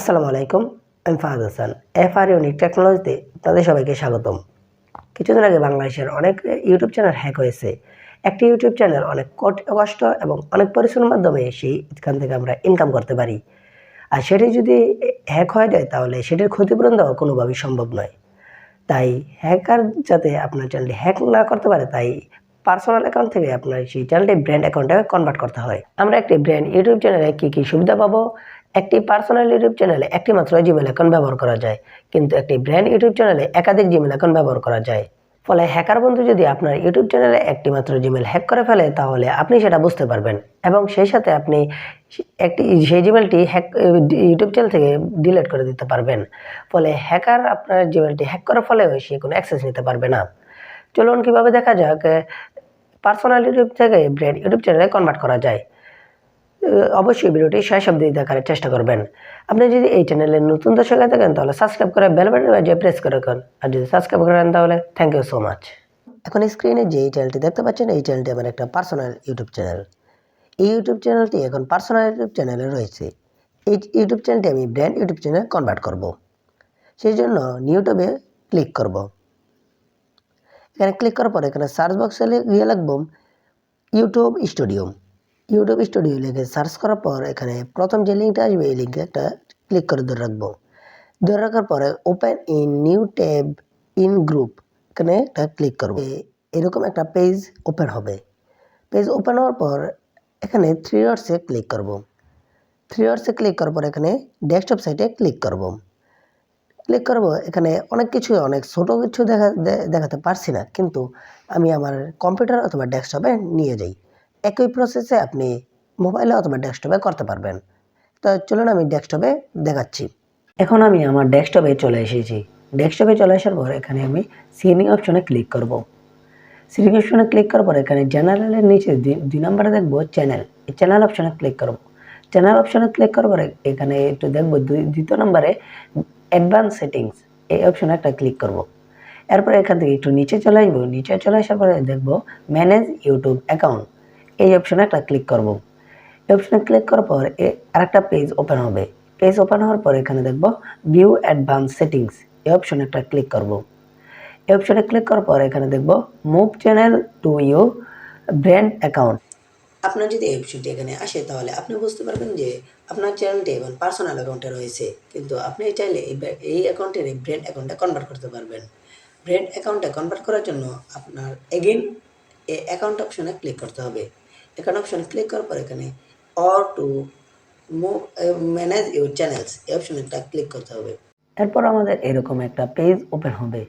আসসালামু আলাইকুম। আমি ফাহাদ হাসান। ইউনিক টেকনোলজিতে আপনাদের সবাইকে স্বাগতম। কিছুদিন আগে বাংলাদেশের অনেক ইউটিউব চ্যানেল হ্যাক হয়েছে। একটি ইউটিউব চ্যানেল অনেক কষ্ট এবং অনেক পরিশ্রমের মাধ্যমে সেখান থেকে আমরা ইনকাম করতে পারি। আর সেটি যদি হ্যাক হয়ে যায় তাহলে সেটির ক্ষতিপূরণ দেওয়া কোনোভাবেই সম্ভব নয়। তাই হ্যাকার যাতে আপনার চ্যানেলটি হ্যাক না করতে পারে তাই পার্সোনাল অ্যাকাউন্ট থেকে আপনার সেই চ্যানেলটি ব্র্যান্ড অ্যাকাউন্টে কনভার্ট করতে হয়। আমরা একটি ব্র্যান্ড ইউটিউব চ্যানেলে কি সুবিধা পাবো? একটি পার্সোনাল ইউটিউব চ্যানেলে একটি মাত্র জিমেইল অ্যাকাউন্ট ব্যবহার করা যায়, কিন্তু একটি ব্র্যান্ড ইউটিউব চ্যানেলে একাধিক জিমেইল অ্যাকাউন্ট ব্যবহার করা যায়। ফলে হ্যাকার বন্ধু যদি আপনার ইউটিউব চ্যানেলে একটি মাত্র জিমেইল হ্যাক করে ফেলে তাহলে আপনি সেটা বুঝতে পারবেন এবং সেই সাথে আপনি সেই জিমেইলটি ইউটিউব চ্যানেল থেকে ডিলিট করে দিতে পারবেন। ফলে হ্যাকার আপনার জিমেইলটি হ্যাক করার ফলে সে কোনো অ্যাক্সেস নিতে পারবে না। চলুন কিভাবে দেখা যাক পার্সোনাল ইউটিউব থেকে ব্র্যান্ড ইউটিউব চ্যানেলে কনভার্ট করা যায়। অবশ্যই ভিডিওটি শেষ অবধি দেখার চেষ্টা করবেন। আপনি যদি এই চ্যানেলে নতুন দর্শক হয়ে থাকেন তাহলে সাবস্ক্রাইব করে বেল বাটনে বাজিয়ে প্রেস করে রাখুন। আর যদি সাবস্ক্রাইব করেন তাহলে থ্যাংক ইউ সো মাচ। এখন স্ক্রিনে যে চ্যানেলটি দেখতে পাচ্ছেন এই চ্যানেলটি আমার একটা পার্সোনাল ইউটিউব চ্যানেল। এই ইউটিউব চ্যানেলটি এখন পার্সোনাল ইউটিউব চ্যানেলে রয়েছে। এই ইউটিউব চ্যানেলটি আমি ব্র্যান্ড ইউটিউব চ্যানেলে কনভার্ট করব। সেই জন্য ইউটিউবে ক্লিক করব। এখানে ক্লিক করার পর এখানে সার্চ বক্সে গিয়ে লিখব ইউটিউব স্টুডিও। ইউটিউব স্টুডিও লিখে সার্চ করার পর এখানে প্রথম যে লিঙ্কটা আসবে এই লিঙ্কে একটা ক্লিক করে ধরে রাখবো। ধরে রাখার পরে open in new tab in group এখানে একটা ক্লিক করবো। এরকম একটা পেজ ওপেন হবে। পেজ ওপেন হওয়ার পর এখানে থ্রি ডটসে ক্লিক করব। থ্রি ডটসে ক্লিক করার পর এখানে ডেস্কটপ সাইটে ক্লিক করব। ক্লিক করব এখানে অনেক ছোটো কিছু দেখাতে পারছি না, কিন্তু আমি আমার কম্পিউটার অথবা ডেস্কটপে নিয়ে যাই। একই প্রসেসে আপনি মোবাইলে অথবা ডেস্কটপে করতে পারবেন। তো চলুন আমি ডেস্কটপে দেখাচ্ছি। এখন আমি আমার ডেস্কটপে চলে এসেছি। ডেস্কটপে চলে আসার পর এখানে আমি সেটিং অপশনে ক্লিক করব। সেটিং অপশনে ক্লিক করার পর এখানে জেনারেলের নিচে 2 নম্বরে দেখব চ্যানেল। এই চ্যানেল অপশনে ক্লিক করব। চ্যানেল অপশনে ক্লিক করার পরে এখানে একটু দেখব দ্বিতীয় নম্বরে অ্যাডভান্স সেটিংস, এই অপশনে একটা ক্লিক করব। এরপরে এখান থেকে একটু নিচে চলে আসবো। নিচে চলে আসার পরে দেখব ম্যানেজ ইউটিউব অ্যাকাউন্ট, এই অপশনে একটা ক্লিক করব। এই অপশনে ক্লিক করার পর আরেকটা পেজ ওপেন হবে। পেজ ওপেন হওয়ার পর এখানে দেখব ভিউ অ্যাডভান্স সেটিংস, এই অপশনে একটা ক্লিক করব। এই অপশনে ক্লিক করার পর এখানে দেখব move channel to your brand account. আপনার যদি এই অপশনটি এখানে আসে তাহলে আপনি বুঝতে পারবেন যে আপনার চ্যানেলটি এখন পার্সোনাল অ্যাকাউন্টে রয়েছে, কিন্তু আপনি চাইলে এই অ্যাকাউন্টের ব্র্যান্ড অ্যাকাউন্টে কনভার্ট করতে পারবেন। ব্র্যান্ড অ্যাকাউন্টে কনভার্ট করার জন্য আপনার এগেইন এই অ্যাকাউন্ট অপশনে ক্লিক করতে হবে। অ্যাকাউন্ট অপশনে ক্লিক করার পর এখানে or to move manage your channels, এই অপশনে একটা ক্লিক করতে হবে। এরপর আমাদের এরকম একটা পেজ ওপেন হবে।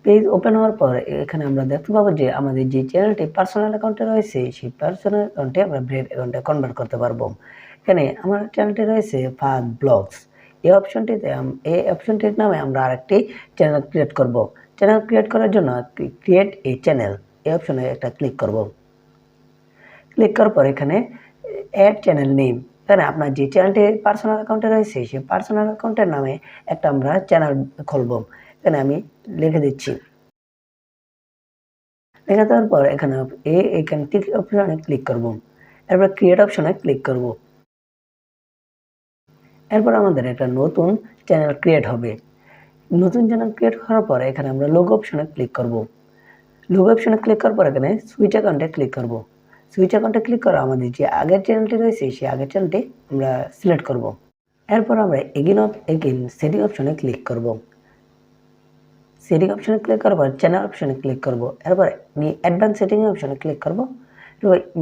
পেজ ওপেন হওয়ার পর এখানে আমরা দেখতে পাবো যে আমাদের যে চ্যানেলটি পার্সোনাল অ্যাকাউন্টে রয়েছে সেই পার্সোনাল অ্যাকাউন্টে আমরা ব্র্যান্ড অ্যাকাউন্টে কনভার্ট করতে পারবো। এখানে আমার চ্যানেলটি রয়েছে ফাহাদ ব্লগস। এই অপশনটির নামে আমরা আরেকটি চ্যানেল ক্রিয়েট করব। চ্যানেল ক্রিয়েট করার জন্য ক্রিয়েট এ চ্যানেল, এই অপশনে একটা ক্লিক করব। ক্লিক করার পর এখানে অ্যাড চ্যানেল নেম, এখানে আপনার যে চ্যানেলটি পার্সোনাল অ্যাকাউন্টে রয়েছে সেই পার্সোনাল অ্যাকাউন্টের নামে একটা আমরা চ্যানেল খুলব। এখানে আমি লিখে দিচ্ছি। লিখে দেওয়ার পর এখানে টিক অপশনে ক্লিক করব। এরপর ক্রিয়েট অপশনে ক্লিক করব। এরপর আমাদের একটা নতুন চ্যানেল ক্রিয়েট হবে। নতুন চ্যানেল ক্রিয়েট করার পর এখানে আমরা লোগো অপশনে ক্লিক করব। লোগো অপশনে ক্লিক করার পর এখানে সুইচ অ্যাকাউন্টে ক্লিক করব। সুইচ অ্যাকাউন্টে ক্লিক করে আমাদের যে আগের চ্যানেলটি রয়েছে সেই আগের চ্যানেলটি আমরা সিলেক্ট করব। এরপর আমরা এগেইন সেটিং অপশনে ক্লিক করব। সেটিং অপশনে ক্লিক করার পর চ্যানেল অপশনে ক্লিক করব। এরপর অ্যাডভান্স সেটিং অপশনে ক্লিক করব।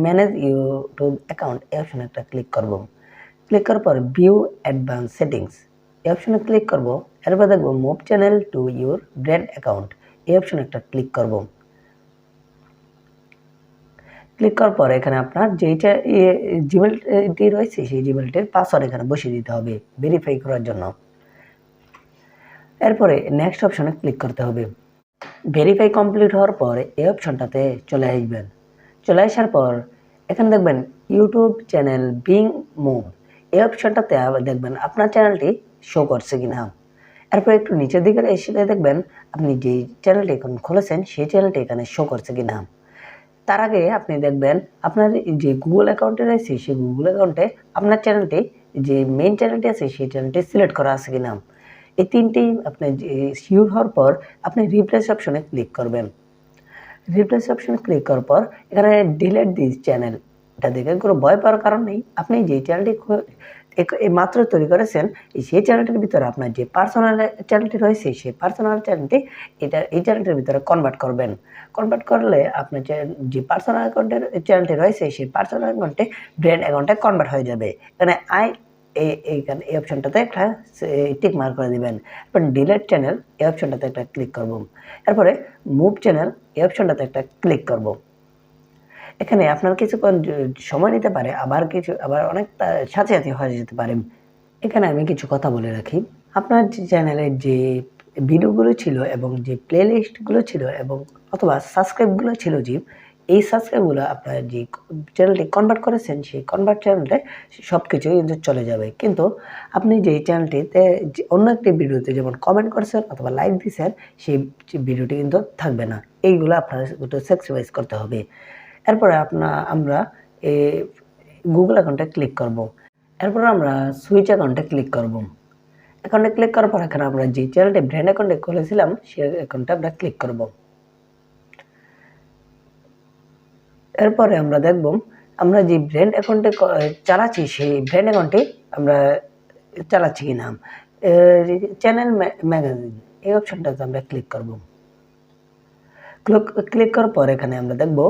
ম্যানেজ ইউটিউব অ্যাকাউন্ট, এই অপশনে একটা ক্লিক করব। ক্লিক করার পর ভিউ অ্যাডভান্স সেটিংস, এই অপশনে ক্লিক করব। এরপর দেখব move channel to your brand account, এই অপশনে একটা ক্লিক করব। ক্লিক করার পর এখানে আপনার যেইটা জিমেলটি রয়েছে সেই জিমেলটির পাসওয়ার্ড এখানে বসিয়ে দিতে হবে ভেরিফাই করার জন্য। এরপরে নেক্সট অপশনে ক্লিক করতে হবে। ভেরিফাই কমপ্লিট হওয়ার পর এই অপশনটাতে চলে আসবেন। চলে আসার পর এখানে দেখবেন ইউটিউব চ্যানেল বিং মুভ, এই অপশনটাতে দেখবেন আপনার চ্যানেলটি শো করছে কিনা। এরপর একটু নিচের দিকে এসে দেখবেন আপনি যে চ্যানেলটি এখন খুলেছেন সেই চ্যানেলটি এখানে শো করছে কিনা। তার আগে আপনি দেখবেন আপনার যে গুগল অ্যাকাউন্টে রয়েছে সেই গুগল অ্যাকাউন্টে আপনার চ্যানেলটি যে মেইন চ্যানেলটি আছে সেই চ্যানেলটি সিলেক্ট করা আছে কিনা। এই তিনটেই আপনি শিওর হওয়ার পর আপনি রিপ্লেস অপশনে ক্লিক করবেন। রিপ্লেস অপশনে ক্লিক করার পর এখানে ডিলিট দিস চ্যানেল এটা দেখে কোনো ভয় পাওয়ার কারণ নেই। আপনি যে চ্যানেলটি এই মাত্র তৈরি করেছেন সেই চ্যানেলটির ভিতরে আপনার যে পার্সোনাল চ্যানেলটি রয়েছে সেই পার্সোনাল চ্যানেলটি এই চ্যানেলটির ভিতরে কনভার্ট করবেন। কনভার্ট করলে আপনার যে পার্সোনাল অ্যাকাউন্টের চ্যানেলটি রয়েছে সেই পার্সোনাল অ্যাকাউন্টে ব্র্যান্ড অ্যাকাউন্টে কনভার্ট হয়ে যাবে। এখানে এইখানে এই অপশনটাতে একটা টিক মার্ক করে দিবেন। এরপর ডিলিট চ্যানেল এই অপশনটাতে একটা ক্লিক করব। এরপরে মুভ চ্যানেল এই অপশনটাতে একটা ক্লিক করব। এখানে আপনার কিছুক্ষণ সময় নিতে পারে, আবার অনেকটা সাথে সাথে হয়ে যেতে পারে। এখানে আমি কিছু কথা বলে রাখি। আপনার যে চ্যানেলের যে ভিডিওগুলো ছিল এবং যে প্লেলিস্টগুলো ছিল এবং অথবা সাবস্ক্রাইবগুলো ছিল, এই সাবস্ক্রাইবগুলো আপনার যে চ্যানেলটি কনভার্ট করেছেন সেই কনভার্ট চ্যানেলে সব কিছুই কিন্তু চলে যাবে। কিন্তু আপনি যে চ্যানেলটিতে অন্য একটি ভিডিওতে যেমন কমেন্ট করেছেন অথবা লাইক দিয়েছেন সেই ভিডিওটি কিন্তু থাকবে না। এইগুলো আপনার একটু স্যাক্রিফাইস করতে হবে। এরপরে আমরা গুগল অ্যাকাউন্টে ক্লিক করব। এরপর আমরা সুইচ অ্যাকাউন্টে ক্লিক করব। অ্যাকাউন্টে ক্লিক করার পর এখানে আমরা যে চ্যানেলটি ব্র্যান্ড অ্যাকাউন্টে খুলেছিলাম সেই অ্যাকাউন্টে আমরা ক্লিক করব। এরপরে আমরা দেখব আমরা যে ব্র্যান্ড অ্যাকাউন্টে চালাচ্ছি সেই ব্র্যান্ড অ্যাকাউন্টে আমরা চালাচ্ছি কিনা। চ্যানেল ম্যাগাজিন এই অপশনটাতে আমরা ক্লিক করব। ক্লিক করার পর এখানে আমরা দেখব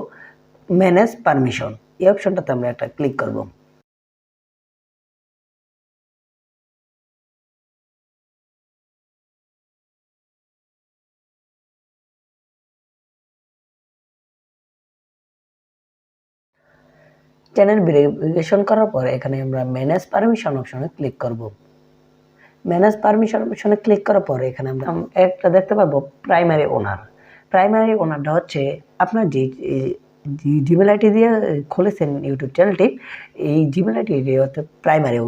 ম্যানেজ পারমিশন এই অপশনটাতে আমরা একটা ক্লিক করব। চ্যানেল ভেরিফিকেশন করার পর এখানে আমরা ম্যানেজ পারমিশন অপশনে ক্লিক করব। ম্যানেজ পারমিশন অপশনে ক্লিক করার পরে এখানে আমরা একটা দেখতে পাবো প্রাইমারি ওনার। প্রাইমারি ওনারটা হচ্ছে আপনার যে জিমেল আইডি দিয়ে খুলেছেন ইউটিউব চ্যানেলটি, এই জিমেল আইডি হচ্ছে প্রাইমারি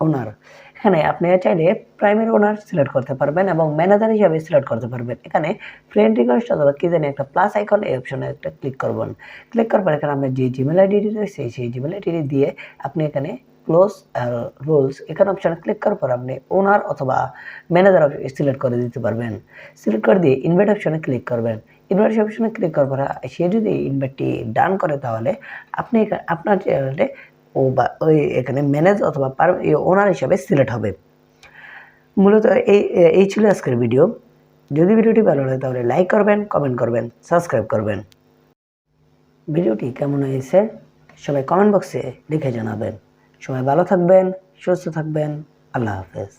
ওনার। এখানে আপনি চাইলে প্রাইমারি ওনার সিলেক্ট করতে পারবেন এবং ম্যানেজার হিসাবে সিলেক্ট করতে পারবেন। এখানে ফ্রেন্ড রিকোয়েস্ট অথবা কি জানি একটা প্লাস আইকন এই অপশনে একটা ক্লিক করবেন। ক্লিক করার পর এখানে আমরা যে জিমেল আইডি রয়েছে সেই জিমেল আইডি দিয়ে আপনি এখানে ক্লোজ রুলস এখানে অপশনে ক্লিক করার পর আপনি ওনার অথবা ম্যানেজার সিলেক্ট করে দিতে পারবেন। সিলেক্ট করে দিয়ে ইনভাইট অপশনে ক্লিক করবেন। ইনভাইট অপশনে ক্লিক করার পর সে যদি ইনভাইটটি ডান করে তাহলে আপনি আপনার চ্যানেলে ওই এখানে ম্যানেজ অথবা ওনার হিসাবে সিলেক্ট হবে। মূলত এই ছিল আজকের ভিডিও। যদি ভিডিওটি ভালো লাগে তাহলে লাইক করবেন, কমেন্ট করবেন, সাবস্ক্রাইব করবেন। ভিডিওটি কেমন হয়েছে সবাই কমেন্ট বক্সে লিখে জানাবেন। সবাই ভালো থাকবেন, সুস্থ থাকবেন। আল্লাহ হাফেজ।